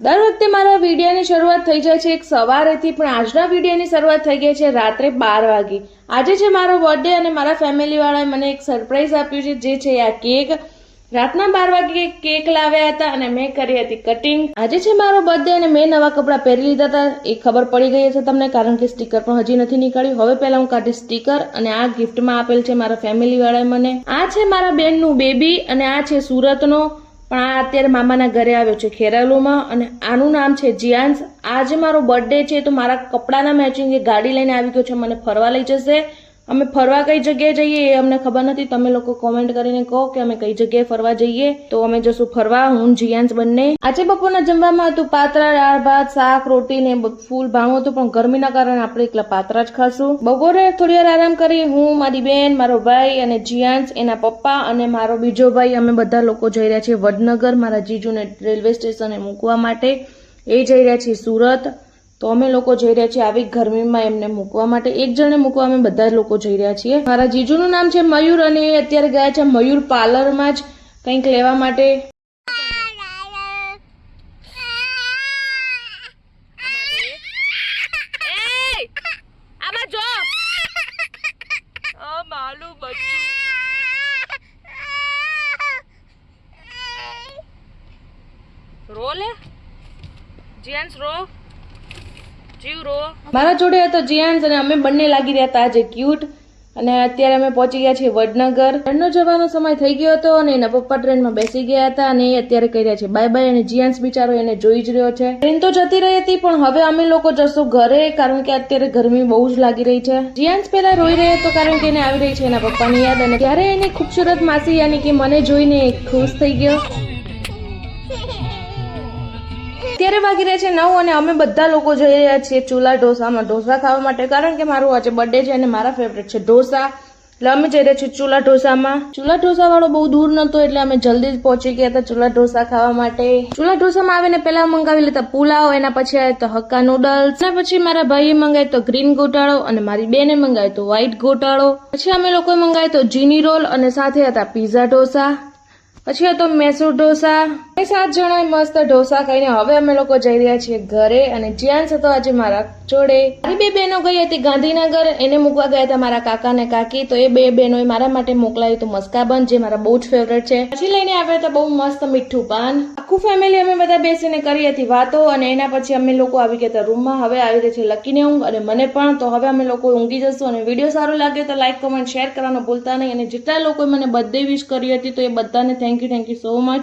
દર વખતે મારા વિડીયોની શરૂઆત થઈ જાય છે એક સવારેથી, પણ આજના વિડીયોની શરૂઆત થઈ ગઈ છે રાત્રે 12 વાગે। આજે છે મારો બર્થડે અને મારા ફેમિલીવાળાએ મને એક સરપ્રાઈઝ આપ્યું છે, જે છે આ કેક। રાતના 12 વાગે કેક લાવ્યા હતા અને મેં કરી હતી કટિંગ। આજે છે મારો બર્થડે અને મેં નવા કપડાં પહેરી લીધા હતા, એ ખબર પડી ગઈ હશે તમને, કારણ કે સ્ટીકર પણ હજી નથી નીકળ્યું। હવે પહેલા હું કાઢીશ સ્ટીકર, અને આ ગિફ્ટમાં આપેલ છે મારા ફેમિલીવાળાએ મને। આ છે મારા બેનનું બેબી અને આ છે સુરતનો, પણ આ અત્યારે મામાના ઘરે આવ્યો છે ખેરાલુમાં, અને આનું નામ છે જીયાન્સ। આજે મારો બર્થડે છે તો મારા કપડાના મેચિંગ એ ગાડી લઈને આવી ગયો છે, મને ફરવા લઈ જશે। અમે ફરવા કઈ જગ્યાએ જઈએ એ અમને ખબર નથી, તમે લોકો કોમેન્ટ કરીને કહો કે અમે કઈ જગ્યાએ ફરવા જઈએ તો અમે જશું ફરવા, હું જીયાન્સ બંને। આજે બપોરના જમવામાં હતું પાત્રા, દાળ ભાત, શાક, રોટી ને ફૂલ ભાણું હતું, પણ ગરમીના કારણે આપણે એકલા પાત્રા જ ખાશું। બપોરે થોડી વાર આરામ કરી હું, મારી બેન, મારો ભાઈ અને જીયાન્સ, એના પપ્પા અને મારો બીજો ભાઈ, અમે બધા લોકો જઈ રહ્યા છીએ વડનગર મારા જીજુને રેલવે સ્ટેશને મૂકવા માટે। એ જઈ રહ્યા છીએ સુરત, તો અમે લોકો જઈ રહ્યા છીએ આવી ગરમીમાં એમને મૂકવા માટે। એક જણે મૂકવા અમે બધા લોકો જઈ રહ્યા છીએ। મારા જીજુનું નામ છે મયુર અને એ અત્યારે ગયા છે મયુર પાર્લરમાં જ કંઈક લેવા માટે। રો લે જીયાન્સ, રો જીવ રો। મારા જોડે હતો જીયાન્સ અને અમે બંને લાગી રહ્યા હતા આજે ક્યુટ। અને અત્યારે અમે પહોંચી ગયા છીએ વડનગર। ટ્રેનનો જવાનો સમય થઈ ગયો હતો અને એના પપ્પા ટ્રેનમાં બેસી ગયા હતા અને એ અત્યારે કહી રહ્યા છે બાય બાય, અને જીયાન્સ બિચારો એને જોઈ જ રહ્યો છે। ટ્રેન તો જતી રહી હતી, પણ હવે અમે લોકો જશું ઘરે, કારણ કે અત્યારે ગરમી બહુ જ લાગી રહી છે। જીયાન્સ પહેલા રોઈ રહ્યો હતો કારણ કે એને આવી રહી છે એના પપ્પાની યાદ, અને ત્યારે એની ખૂબસૂરત માસી યાની કે મને જોઈને ખુશ થઈ ગયો। અત્યારે વાગી રહ્યા છે 9 અને અમે બધા લોકો જઈ રહ્યા છીએ ચૂલા ઢોસામાં ઢોસા ખાવા માટે, કારણ કે મારું આજે બર્થડે છે અને મારા ફેવરેટ છે ઢોસા, એટલે અમે જઈ રહ્યા છીએ ચૂલા ઢોસામાં। ચૂલા ઢોસા વાળો બહુ દૂર નતો, એટલે અમે જલ્દી જ પહોંચી ગયા હતા ચૂલા ઢોસા ખાવા માટે। ચૂલા ઢોસામાં આવીને પહેલા મંગાવી લેતા પુલાવ, એના પછી આવે તો હક્કા નૂડલ્સ, એના પછી મારા ભાઈએ મંગાવ્યો તો ગ્રીન ગોટાળો અને મારી બેને મંગાવ્યો તો વ્હાઈટ ગોટાળો, પછી અમે લોકોએ મંગાવ્યો તો જીની રોલ અને સાથે હતા પીઝા ઢોસા, પછી હતો મૈસૂર ઢોસા। અમે 7 જણાએ મસ્ત ઢોસા ખાઈને હવે અમે લોકો જઈ રહ્યા છીએ ઘરે, અને જીયાન્સ હતો આજે મારા જોડે। મારી બે બહેનો ગઈ હતી ગાંધીનગર, એને મૂકવા ગયા હતા મારા કાકા ને કાકી, તો એ બે બહેનોએ મારા માટે મોકલાયું હતું મસ્કાબન, જે મારા બહુ જ ફેવરેટ છે। પછી લઈને આવ્યા હતા બહુ મસ્ત મીઠું પાન। આખું ફેમિલી અમે બધા બેસીને કરી હતી વાતો, અને એના પછી અમે લોકો આવી ગયા હતા રૂમમાં। હવે આવી રહી છે લકીને ઊંઘ અને મને પણ, તો હવે અમે લોકો ઊંઘી જશું। અને વિડીયો સારો લાગ્યો તો લાઈક, કમેન્ટ, શેર કરવાનું ભૂલતા નહીં, અને જેટલા લોકોએ મને બર્થડે વિશ કરી હતી તો એ બધાને થેન્ક યુ સો મચ।